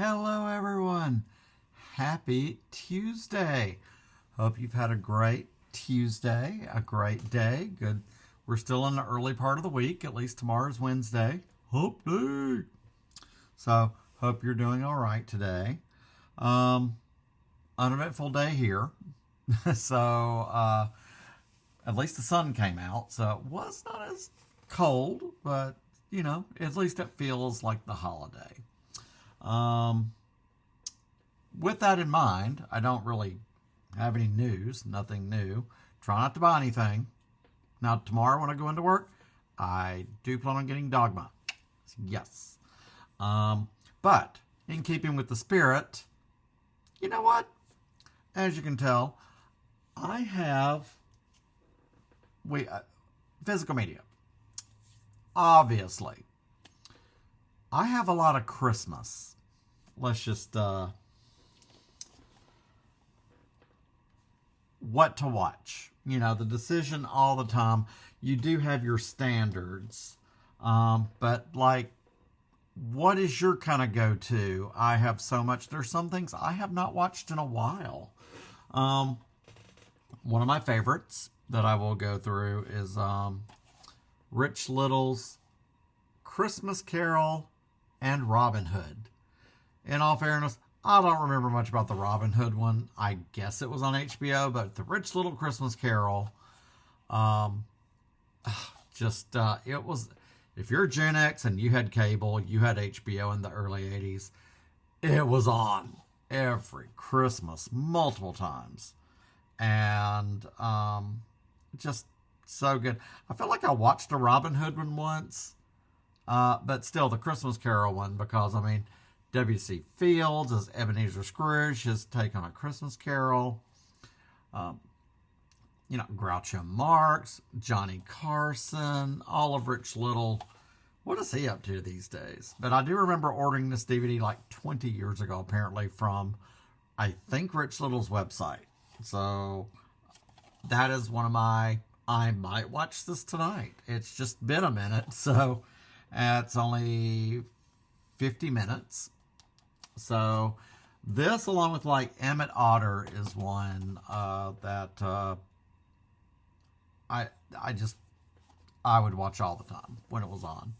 Hello, everyone. Happy Tuesday. Hope you've had a great Tuesday, a great day. Good. We're still in the early part of the week. At least tomorrow's Wednesday. Hump day. So, hope you're doing all right today. Uneventful day here. So, at least the sun came out. So, it was not as cold, but, at least it feels like the holiday. With that in mind, I don't really have any news, nothing new. Try not to buy anything. Now, tomorrow when I go into work, I do plan on getting dogma. Yes. But in keeping with the spirit, you know what? As you can tell, I have physical media. Obviously. I have a lot of Christmas. Let's just, what to watch. The decision all the time. You do have your standards. But, what is your kind of go-to? I have so much. There's some things I have not watched in a while. One of my favorites that I will go through is Rich Little's Christmas Carol and Robin Hood. In all fairness, I don't remember much about the Robin Hood one. I guess it was on HBO, but the Rich Little Christmas Carol, it was, if you're Gen X and you had cable, you had HBO in the early 80s, it was on every Christmas, multiple times. And just so good. I feel like I watched a Robin Hood one once, but still the Christmas Carol one, because, W.C. Fields as Ebenezer Scrooge, his take on A Christmas Carol. Groucho Marx, Johnny Carson, all of Rich Little. What is he up to these days? But I do remember ordering this DVD like 20 years ago, apparently, from, I think, Rich Little's website. So that is one of my, I might watch this tonight. It's just been a minute, so it's only 50 minutes. So this, along with Emmett Otter, is one that I would watch all the time when it was on.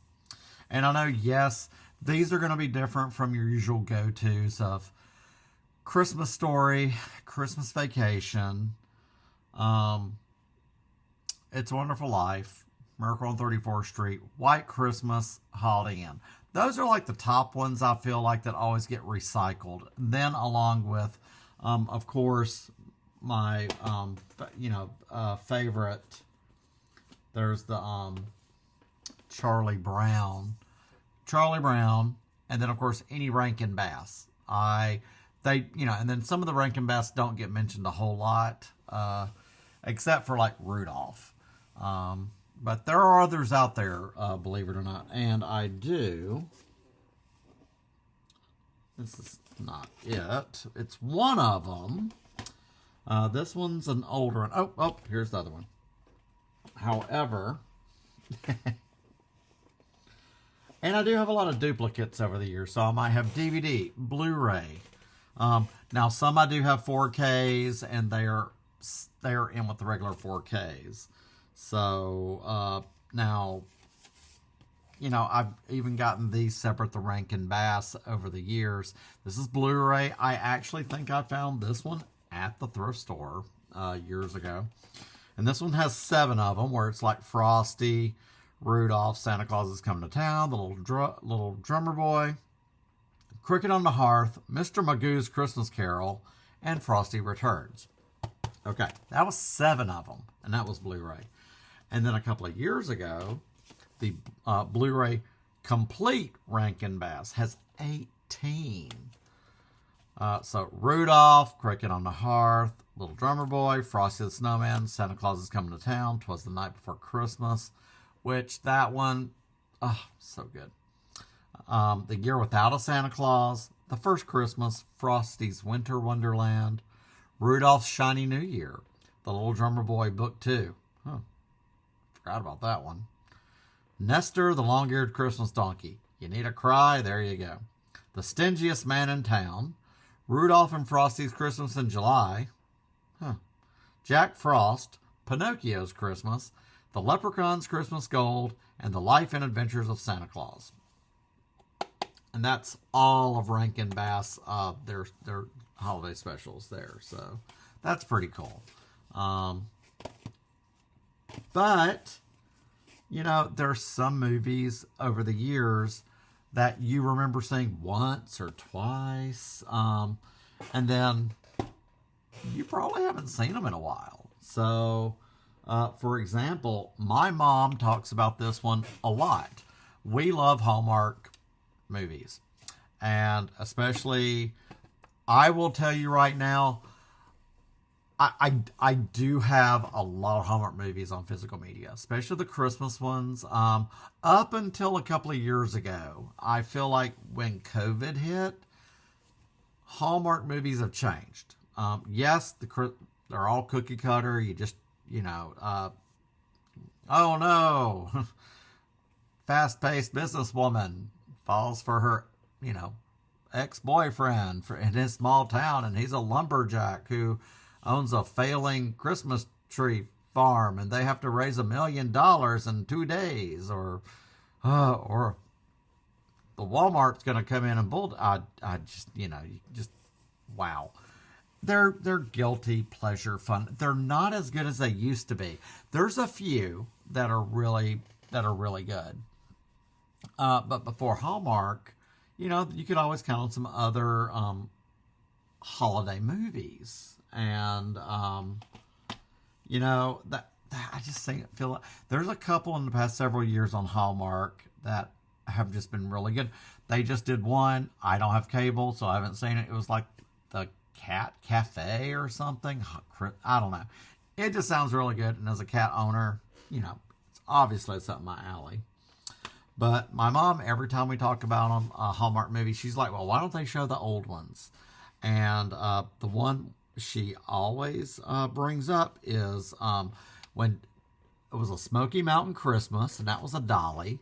And I know, yes, these are going to be different from your usual go-tos of Christmas Story, Christmas Vacation, It's a Wonderful Life, Miracle on 34th Street, White Christmas, Holiday Inn. Those are the top ones I feel like that always get recycled. Then along with, of course, my, favorite, there's the Charlie Brown, and then, of course, any Rankin Bass. And then some of the Rankin Bass don't get mentioned a whole lot, except for Rudolph. But there are others out there, believe it or not. And I do. This is not it. It's one of them. This one's an older one. Oh, here's the other one. However, and I do have a lot of duplicates over the years. So I might have DVD, Blu-ray. Now, some I do have 4Ks, and they are in with the regular 4Ks. So, now, I've even gotten these separate, the Rankin Bass, over the years. This is Blu-ray. I actually think I found this one at the thrift store years ago. And this one has 7 of them, where it's Frosty, Rudolph, Santa Claus is Coming to Town, the little drummer boy, Cricket on the Hearth, Mr. Magoo's Christmas Carol, and Frosty Returns. Okay, that was 7 of them, and that was Blu-ray. And then a couple of years ago, the Blu-ray Complete Rankin Bass has 18. So Rudolph, Cricket on the Hearth, Little Drummer Boy, Frosty the Snowman, Santa Claus is Coming to Town, 'Twas the Night Before Christmas, which that one, so good. The Year Without a Santa Claus, The First Christmas, Frosty's Winter Wonderland, Rudolph's Shiny New Year, The Little Drummer Boy Book 2. Forgot about that one. Nestor, the Long-Eared Christmas Donkey. You need a cry? There you go. The Stingiest Man in Town, Rudolph and Frosty's Christmas in July, Jack Frost, Pinocchio's Christmas, The Leprechaun's Christmas Gold, and The Life and Adventures of Santa Claus. And that's all of Rankin Bass, their holiday specials there. So that's pretty cool. But, you know, there's some movies over the years that you remember seeing once or twice. And then you probably haven't seen them in a while. So, for example, my mom talks about this one a lot. We love Hallmark movies. And especially, I will tell you right now, I do have a lot of Hallmark movies on physical media, especially the Christmas ones. Up until a couple of years ago, I feel like when COVID hit, Hallmark movies have changed. Yes, they're all cookie cutter. You just, oh no, fast-paced businesswoman falls for her, ex-boyfriend in his small town, and he's a lumberjack who owns a failing Christmas tree farm, and they have to raise $1 million in 2 days, or the Walmart's going to come in and I just wow. They're guilty pleasure fun. They're not as good as they used to be. There's a few that are really good. But before Hallmark, you could always count on some other holiday movies. And that I just feel like there's a couple in the past several years on Hallmark that have just been really good. They just did one. I don't have cable, so I haven't seen it. It was like the Cat Cafe or something. I don't know. It just sounds really good. And as a cat owner, it's obviously it's up my alley. But my mom, every time we talk about them, Hallmark movies, she's like, well, why don't they show the old ones? And the one she always brings up is when it was a Smoky Mountain Christmas, and that was a dolly.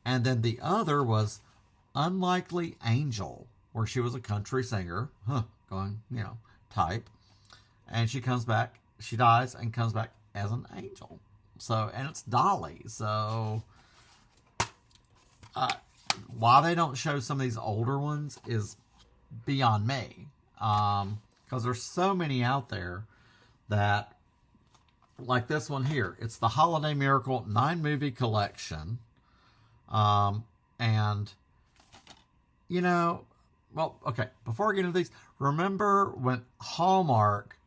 And then the other was Unlikely Angel, where she was a country singer, going, type. And she comes back, she dies and comes back as an angel. So, and it's Dolly. So, why they don't show some of these older ones is beyond me. Because there's so many out there that, like this one here, it's the Holiday Miracle 9-movie collection. Well, okay, before I get into these, remember when Hallmark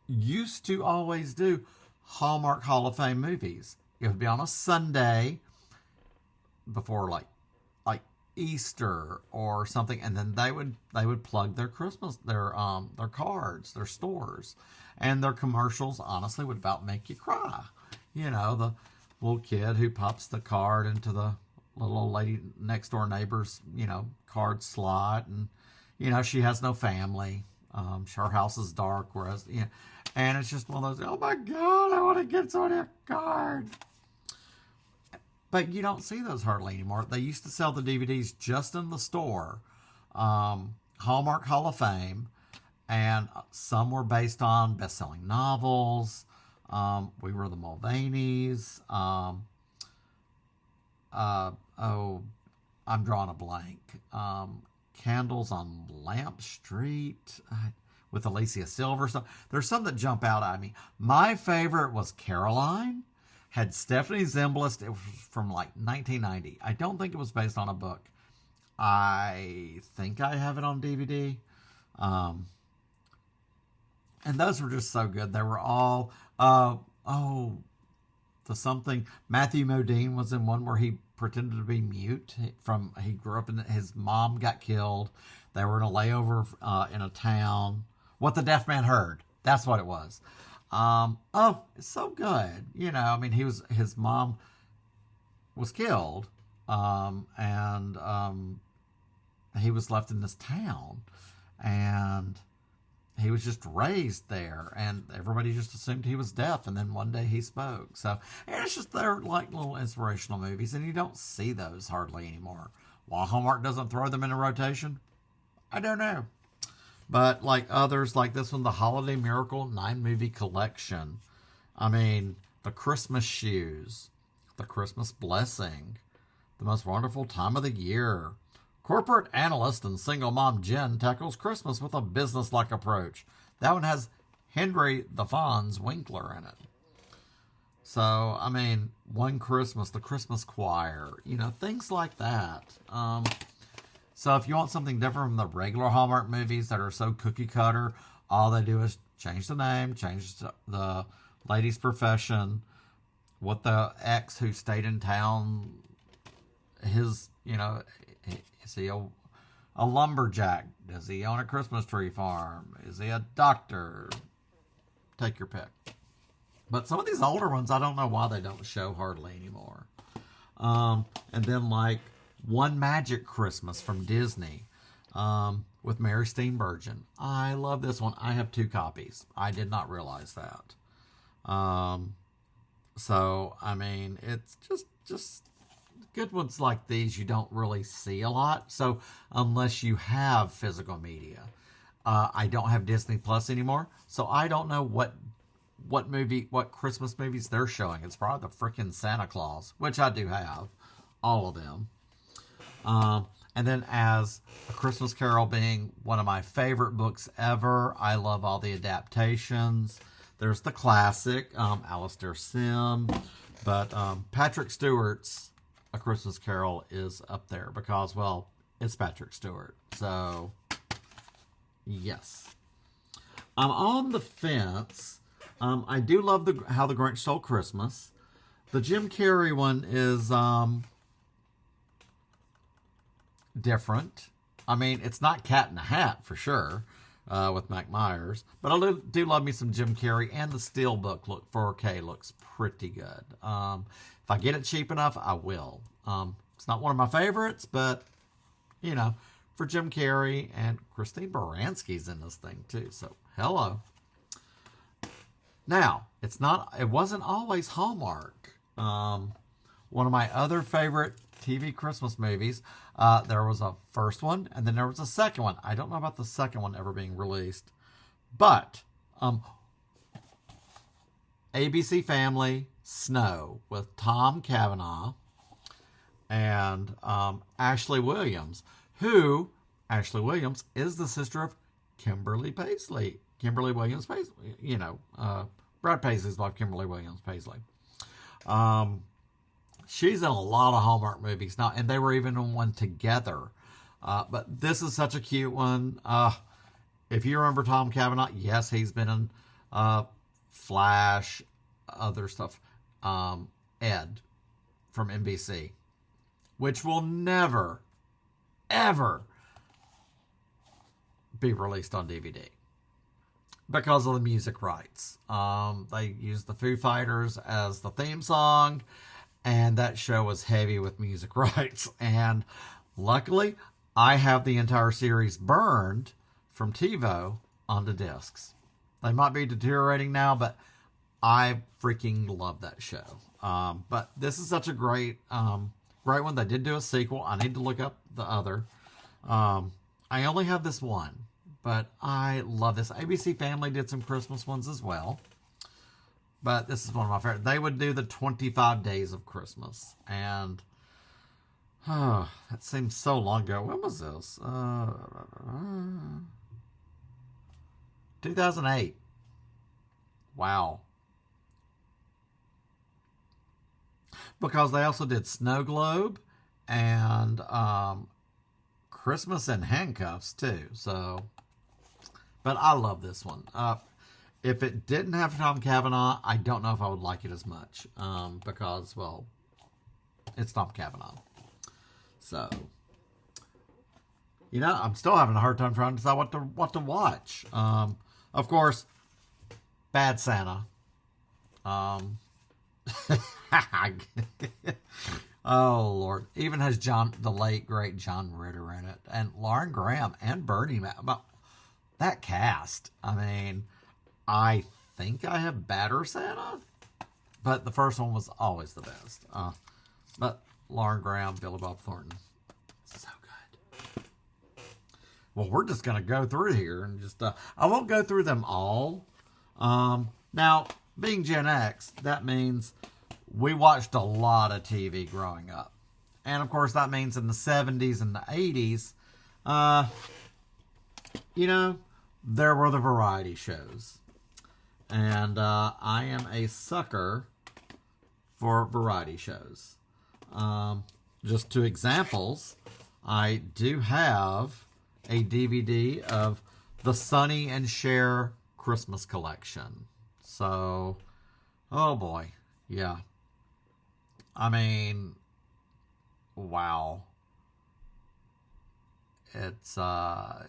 used to always do Hallmark Hall of Fame movies? It would be on a Sunday before like Easter or something, and then they would plug their Christmas, their cards, their stores, and their commercials honestly would about make you cry. The little kid who pops the card into the little old lady next door neighbor's card slot, and she has no family. Her house is dark, whereas and it's just one of those, oh my God, I want to get somebody a card. But you don't see those hardly anymore. They used to sell the DVDs just in the store. Hallmark Hall of Fame. And some were based on best-selling novels. We Were the Mulvaneys. I'm drawing a blank. Candles on Lamp Street with Alicia Silver. So there's some that jump out at me. My favorite was Caroline. Had Stephanie Zimbalist. It was from like 1990. I don't think it was based on a book. I think I have it on DVD. And those were just so good. They were all, Matthew Modine was in one where he pretended to be mute. He grew up his mom got killed. They were in a layover in a town. What the Deaf Man Heard. That's what it was. It's so good. His mom was killed, and he was left in this town, and he was just raised there, and everybody just assumed he was deaf, and then one day he spoke. So, and it's just, they're like little inspirational movies, and you don't see those hardly anymore. Why Hallmark doesn't throw them in a rotation, I don't know. But like others, like this one, the Holiday Miracle 9-movie collection. I mean, The Christmas Shoes, The Christmas Blessing, The Most Wonderful Time of the Year. Corporate analyst and single mom Jen tackles Christmas with a business-like approach. That one has Henry the Fonz Winkler in it. So, I mean, One Christmas, The Christmas Choir, you know, things like that. So if you want something different from the regular Hallmark movies that are so cookie cutter, all they do is change the name, change the lady's profession, what the ex who stayed in town, his, you know, is he a lumberjack? Does he own a Christmas tree farm? Is he a doctor? Take your pick. But some of these older ones, I don't know why they don't show hardly anymore. And then like One Magic Christmas from Disney with Mary Steenburgen. I love this one. I have 2 copies. I did not realize that. So, I mean, it's just good ones like these you don't really see a lot. So, unless you have physical media. I don't have Disney Plus anymore, so I don't know what Christmas movies they're showing. It's probably the freaking Santa Claus, which I do have, all of them. And then as A Christmas Carol being one of my favorite books ever, I love all the adaptations. There's the classic, Alistair Sim, but Patrick Stewart's A Christmas Carol is up there because, well, it's Patrick Stewart. So, yes. I'm on the fence. I do love How the Grinch Stole Christmas. The Jim Carrey one is different. I mean, it's not Cat in the Hat for sure with Mike Myers, but I do love me some Jim Carrey, and the Steelbook 4K looks pretty good. If I get it cheap enough, I will. It's not one of my favorites, but you know, for Jim Carrey, and Christine Baranski's in this thing too. So hello. Now, it wasn't always Hallmark. One of my other favorite TV Christmas movies, there was a first one, and then there was a second one. I don't know about the second one ever being released. But, ABC Family, Snow, with Tom Cavanaugh and Ashley Williams, who, Ashley Williams, is the sister of Kimberly Paisley. Kimberly Williams Paisley, you know, Brad Paisley's wife, Kimberly Williams Paisley. She's in a lot of Hallmark movies now, and they were even in one together. But this is such a cute one. If you remember Tom Cavanaugh, yes, he's been in Flash, other stuff. Ed from NBC, which will never, ever be released on DVD. Because of the music rights. They used the Foo Fighters as the theme song, and that show was heavy with music rights. And luckily, I have the entire series burned from TiVo onto discs. They might be deteriorating now, but I freaking love that show. But this is such a great one. They did do a sequel. I need to look up the other. I only have this one. But I love this. ABC Family did some Christmas ones as well. But this is one of my favorites. They would do the 25 Days of Christmas. And, that seems so long ago. When was this? 2008. Wow. Because they also did Snow Globe and Christmas in Handcuffs, too. So... But I love this one. If it didn't have Tom Cavanaugh, I don't know if I would like it as much. Because, well, it's Tom Cavanaugh. So, you know, I'm still having a hard time trying to decide what to watch. Of course, Bad Santa. Oh, Lord. Even has the late, great John Ritter in it. And Lauren Graham and Bernie Mac. That cast, I mean, I think I have Badder Santa, but the first one was always the best. But Lauren Graham, Billy Bob Thornton, well, we're just going to go through here and just, I won't go through them all. Now, being Gen X, that means we watched a lot of TV growing up. And of course, that means in the 70s and the 80s, you know, there were the variety shows. And I am a sucker for variety shows. Just two examples, I do have a DVD of the Sonny and Cher Christmas collection. So, oh boy, yeah. I mean, wow. It's have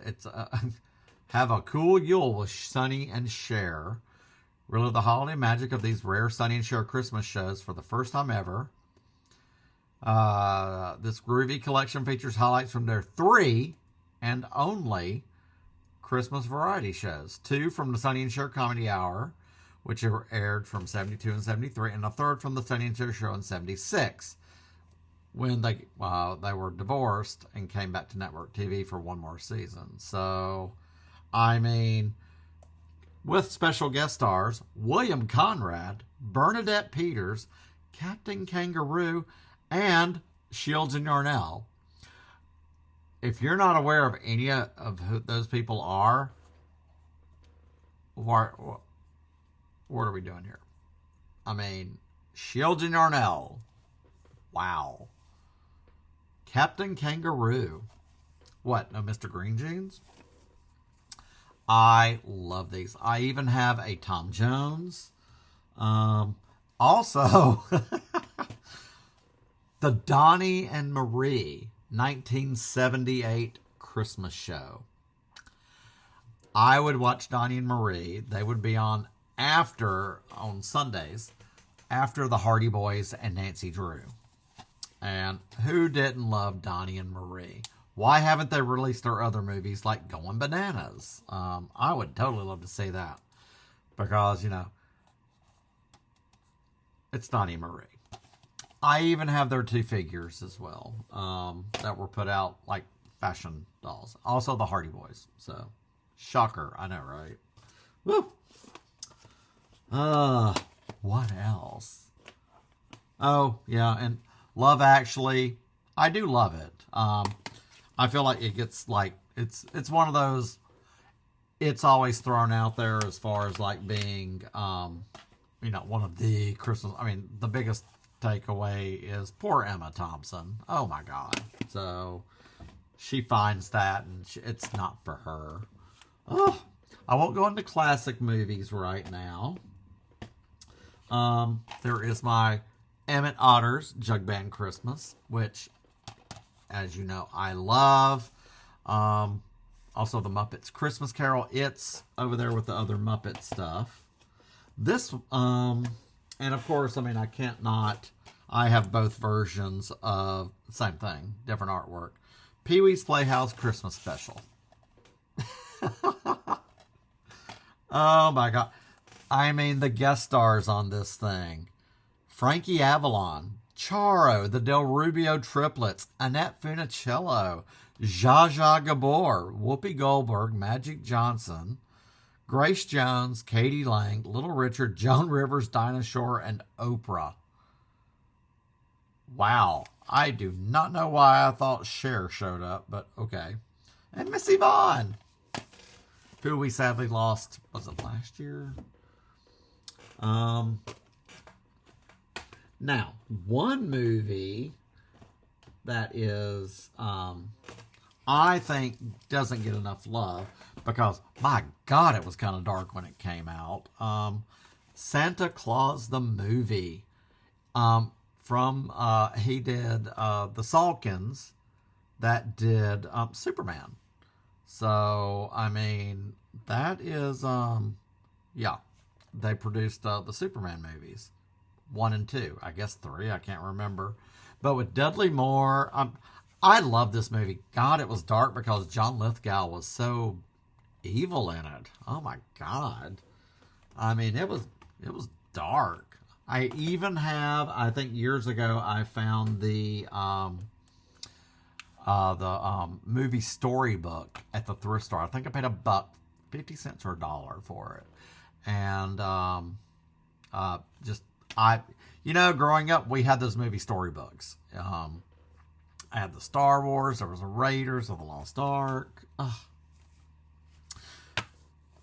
a cool Yule with Sonny and Cher. Relive the holiday magic of these rare Sonny and Cher Christmas shows for the first time ever. This groovy collection features highlights from their 3 and only Christmas variety shows. 2 from the Sonny and Cher Comedy Hour, which aired from 72 and 73, and a third from the Sonny and Cher Show in 76, when they were divorced and came back to network TV for one more season. So, I mean, with special guest stars William Conrad, Bernadette Peters, Captain Kangaroo, and Shields and Yarnell. If you're not aware of any of who those people are, what are we doing here? I mean, Shields and Yarnell. Wow. Captain Kangaroo. What, no Mr. Green Jeans? I love these. I even have a Tom Jones. Also, the Donnie and Marie 1978 Christmas show. I would watch Donnie and Marie. They would be on Sundays, after the Hardy Boys and Nancy Drew. And who didn't love Donnie and Marie? Why haven't they released their other movies like Going Bananas? I would totally love to see that. Because, you know, it's Donnie and Marie. I even have their 2 figures as well, that were put out like fashion dolls. Also the Hardy Boys. So, shocker. I know, right? Woo! What else? Oh, yeah, and Love Actually. I do love it. I feel like it gets like, it's one of those, it's always thrown out there as far as like being, you know, one of the Christmas, I mean, the biggest takeaway is poor Emma Thompson. Oh my God. So she finds that and it's not for her. Oh, I won't go into classic movies right now. There is my Emmett Otter's Jug Band Christmas, which, as you know, I love. Also the Muppets Christmas Carol. It's over there with the other Muppet stuff. This, and of course, I mean, I can't not. I have both versions of the same thing, different artwork. Pee-wee's Playhouse Christmas Special. Oh my God. I mean, the guest stars on this thing. Frankie Avalon, Charo, the Del Rubio triplets, Annette Funicello, Zsa Zsa Gabor, Whoopi Goldberg, Magic Johnson, Grace Jones, Katie Lang, Little Richard, Joan Rivers, Dinah Shore, and Oprah. Wow. I do not know why I thought Cher showed up, but okay. And Miss Yvonne, who we sadly lost, was it last year? Now, one movie that is, I think doesn't get enough love because, my God, it was kind of dark when it came out. Santa Claus the movie. He did the Salkins that did Superman. So, I mean, that is, yeah, they produced the Superman movies. 1 and 2. I guess 3. I can't remember. But with Dudley Moore, I love this movie. God, it was dark because John Lithgow was so evil in it. Oh my God. I mean, it was dark. I even have, I think years ago, I found the the movie Storybook at the thrift store. I think I paid $1.50 or $1 for it. And just growing up, we had those movie storybooks. I had the Star Wars. There was the Raiders of the Lost Ark.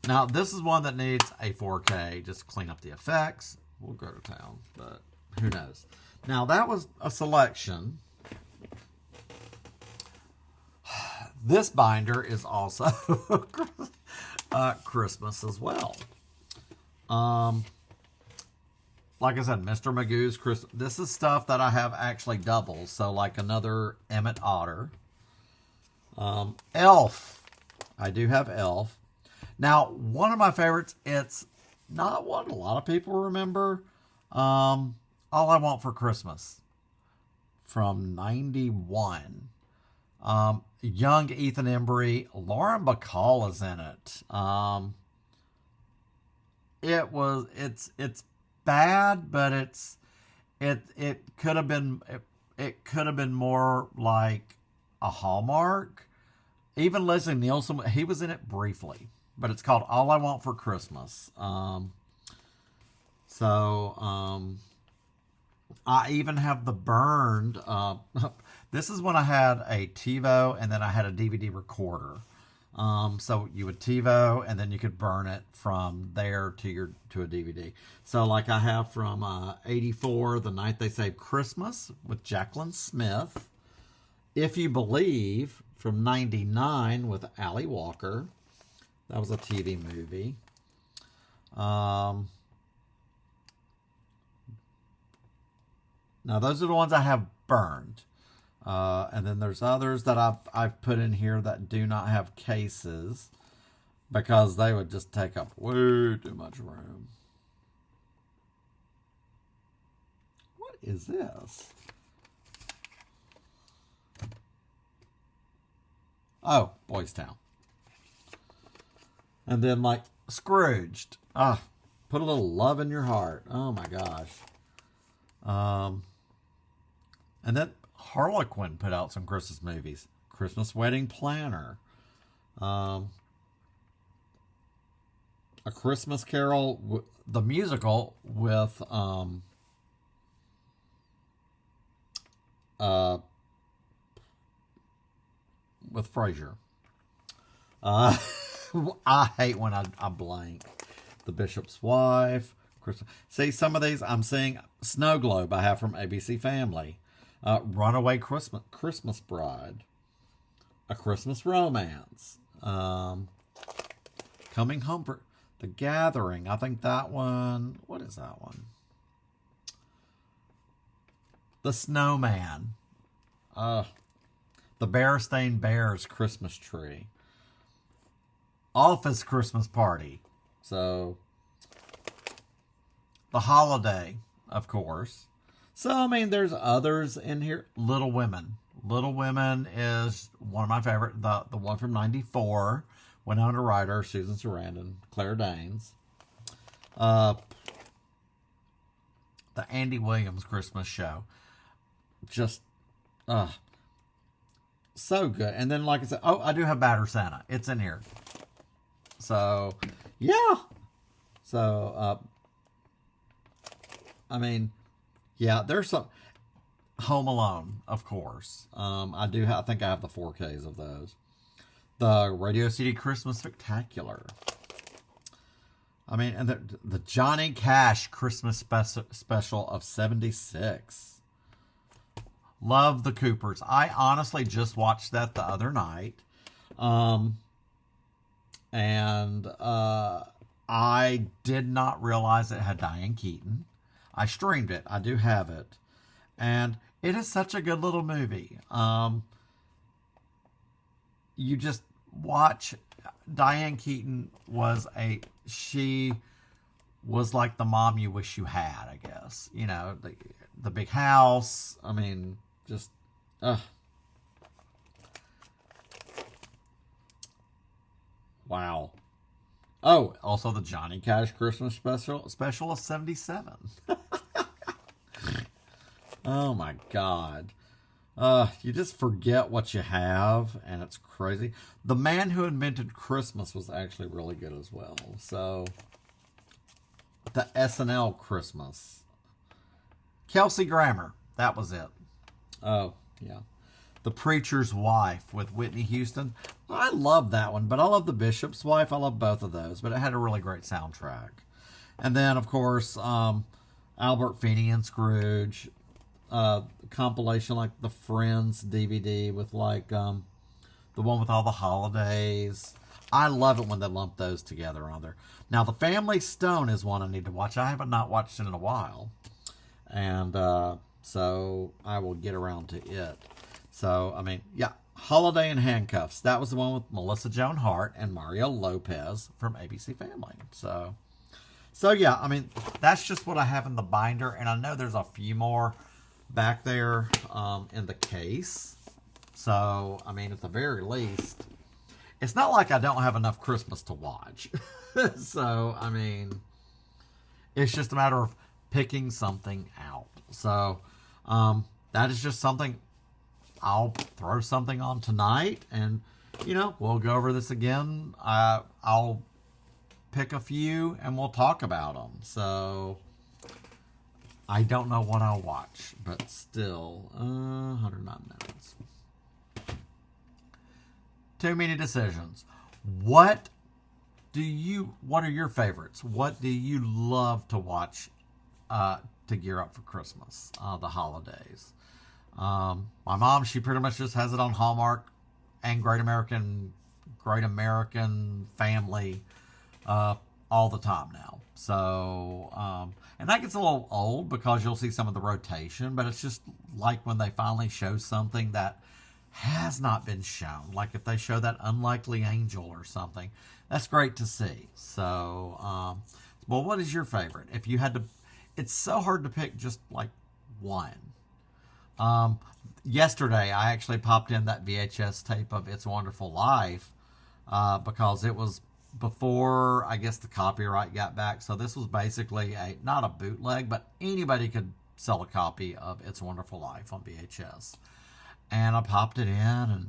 Now, this is one that needs a 4K. Just clean up the effects. We'll go to town, but who knows. Now, that was a selection. This binder is also Christmas as well. Like I said, Mr. Magoo's Christmas. This is stuff that I have actually doubles. So, like another Emmett Otter. Elf. I do have Elf. Now, one of my favorites, it's not what a lot of people remember. All I Want for Christmas from 91. Young Ethan Embry. Lauren Bacall is in it. It's bad, but it could have been more like a Hallmark. Even Leslie Nielsen, he was in it briefly, but it's called All I Want for Christmas. I even have the burned. This is when I had a TiVo and then I had a DVD recorder. So you would TiVo and then you could burn it from there to a DVD. So like I have from 84, The Night They Saved Christmas with Jacqueline Smith. If You Believe from 99 with Ally Walker. That was a TV movie. Now those are the ones I have burned. And then there's others that I've put in here that do not have cases because they would just take up way too much room. What is this? Oh, Boys Town. And then like Scrooged. Put a little love in your heart. Oh my gosh. And then Harlequin put out some Christmas movies. Christmas Wedding Planner. A Christmas Carol, the musical with Frasier. I hate when I blank. The Bishop's Wife. Christmas. See, some of these I'm seeing. Snow Globe I have from ABC Family. Runaway Christmas Bride. A Christmas Romance. Coming Home for The Gathering. I think that one. What is that one? The Snowman. The Berenstain Bears Christmas Tree. Office Christmas Party. So, The Holiday, of course. So, I mean, there's others in here. Little Women. Little Women is one of my favorite. The one from 94. Winona Ryder, Susan Sarandon, Claire Danes. The Andy Williams Christmas Show. Just, so good. And then, like I said, I do have Batter Santa. It's in here. So, yeah. So, I mean, yeah, there's some. Home Alone, of course. I think I have the 4Ks of those. The Radio City Christmas Spectacular. I mean, and the Johnny Cash Christmas special of 76. Love the Coopers. I honestly just watched that the other night. And I did not realize it had Diane Keaton. I streamed it. I do have it. And it is such a good little movie. You just watch. Diane Keaton she was like the mom you wish you had, I guess. You know, the big house. I mean, just, wow. Oh, also the Johnny Cash Christmas special of 77. Oh my God. You just forget what you have, and it's crazy. The Man Who Invented Christmas was actually really good as well. So, the SNL Christmas. Kelsey Grammer, that was it. Oh, yeah. The Preacher's Wife with Whitney Houston. I love that one, but I love The Bishop's Wife. I love both of those, but it had a really great soundtrack. And then, of course, Albert Finney and Scrooge. Compilation like the Friends DVD with like the one with all the holidays. I love it when they lump those together on there. Now, The Family Stone is one I need to watch. I haven't not watched it in a while. And so I will get around to it. So, I mean, yeah, Holiday in Handcuffs. That was the one with Melissa Joan Hart and Mario Lopez from ABC Family. So yeah, I mean, that's just what I have in the binder. And I know there's a few more back there in the case. So, I mean, at the very least, it's not like I don't have enough Christmas to watch. So, I mean, it's just a matter of picking something out. So, that is just something I'll throw something on tonight, and, you know, we'll go over this again. I'll pick a few, and we'll talk about them. So, I don't know what I'll watch, but still, 109 minutes. Too many decisions. What are your favorites? What do you love to watch to gear up for Christmas, the holidays? My mom, she pretty much just has it on Hallmark and Great American Family all the time now. So, and that gets a little old because you'll see some of the rotation, but it's just like when they finally show something that has not been shown. Like if they show that Unlikely Angel or something, that's great to see. So, well, what is your favorite? If you had to, it's so hard to pick just like one. Yesterday, I actually popped in that VHS tape of It's a Wonderful Life because it was before, I guess, the copyright got back. So this was basically not a bootleg, but anybody could sell a copy of It's a Wonderful Life on VHS. And I popped it in, and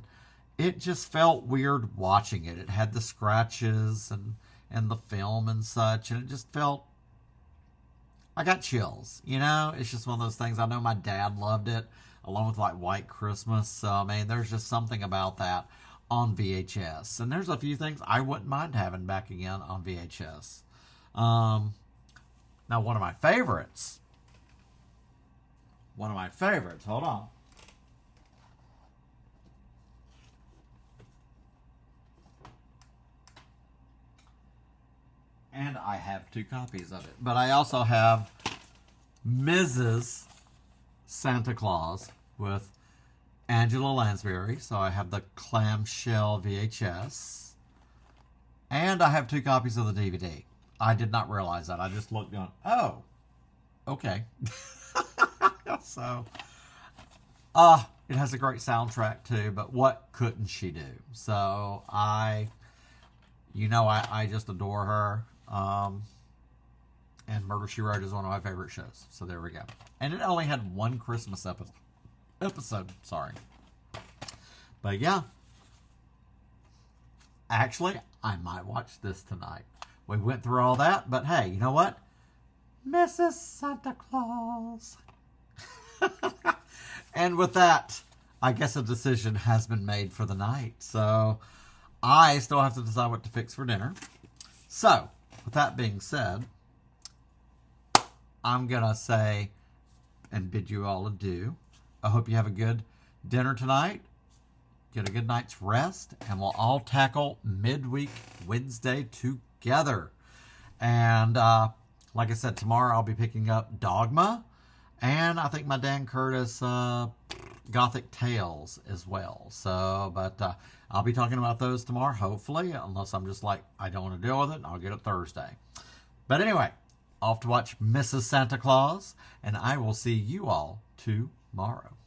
it just felt weird watching it. It had the scratches and the film and such, and it just felt, I got chills, you know? It's just one of those things. I know my dad loved it, along with like White Christmas. So, I mean, there's just something about that on VHS. And there's a few things I wouldn't mind having back again on VHS. Now, one of my favorites, hold on. And I have 2 copies of it. But I also have Mrs. Santa Claus with Angela Lansbury. So I have the clamshell VHS. And I have 2 copies of the DVD. I did not realize that. I just looked on. Oh, okay. So, it has a great soundtrack too. But what couldn't she do? So I just adore her. And Murder, She Wrote is one of my favorite shows. So there we go. And it only had 1 Christmas episode. Sorry. But yeah. Actually, I might watch this tonight. We went through all that, but hey, you know what? Mrs. Santa Claus. And with that, I guess a decision has been made for the night. So I still have to decide what to fix for dinner. So, with that being said, I'm going to say and bid you all adieu. I hope you have a good dinner tonight. Get a good night's rest. And we'll all tackle midweek Wednesday together. And like I said, tomorrow I'll be picking up Dogma. And I think my Dan Curtis Gothic Tales as well. So, but I'll be talking about those tomorrow, hopefully, unless I'm just like, I don't want to deal with it, and I'll get it Thursday. But anyway, off to watch Mrs. Santa Claus, and I will see you all tomorrow.